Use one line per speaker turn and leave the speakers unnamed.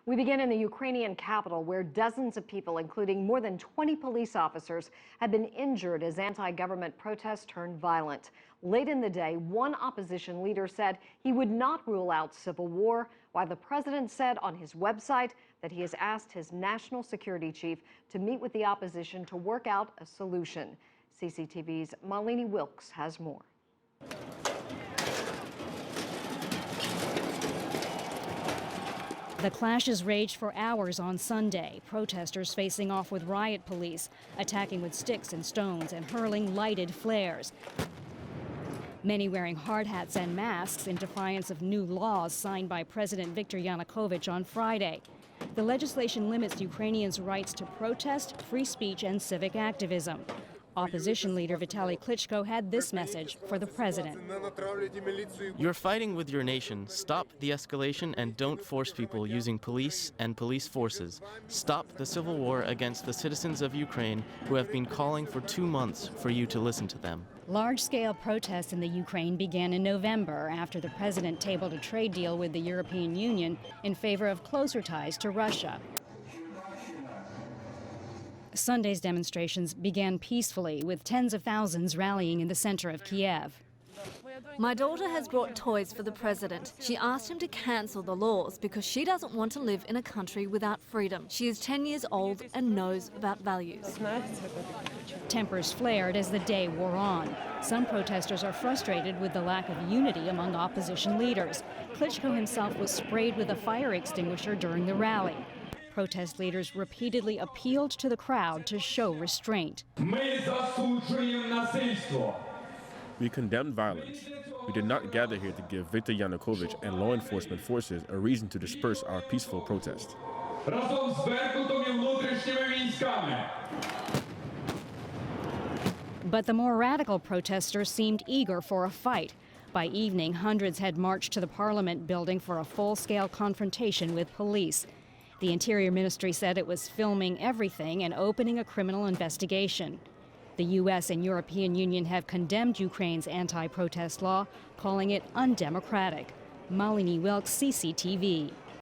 We begin in the Ukrainian capital, where dozens of people, including more than 20 police officers, have been injured as anti-government protests turned violent. Late in the day, one opposition leader said he would not rule out civil war, while the president said on his website that he has asked his national security chief to meet with the opposition to work out a solution. CCTV's Maline Wilkes has more.
The clashes raged for hours on Sunday, protesters facing off with riot police, attacking with sticks and stones and hurling lighted flares. Many wearing hard hats and masks in defiance of new laws signed by President Viktor Yanukovych on Friday. The legislation limits Ukrainians' rights to protest, free speech, and civic activism. Opposition leader Vitaly Klitschko had this message for the president.
You're fighting with your nation. Stop the escalation and don't force people using police and police forces. Stop the civil war against the citizens of Ukraine who have been calling for 2 months for you to listen to them.
Large-scale protests in the Ukraine began in November after the president tabled a trade deal with the European Union in favor of closer ties to Russia. Sunday's demonstrations began peacefully, with tens of thousands rallying in the center of Kiev.
My daughter has brought toys for the president. She asked him to cancel the laws because she doesn't want to live in a country without freedom. She is 10 years old and knows about values.
Tempers flared as the day wore on. Some protesters are frustrated with the lack of unity among opposition leaders. Klitschko himself was sprayed with a fire extinguisher during the rally. Protest leaders repeatedly appealed to the crowd to show restraint.
We condemn violence. We did not gather here to give Viktor Yanukovych and law enforcement forces a reason to disperse our peaceful protest.
But the more radical protesters seemed eager for a fight. By evening, hundreds had marched to the Parliament building for a full-scale confrontation with police. The Interior Ministry said it was filming everything and opening a criminal investigation. The U.S. and European Union have condemned Ukraine's anti-protest law, calling it undemocratic. Maline Wilkes, CCTV.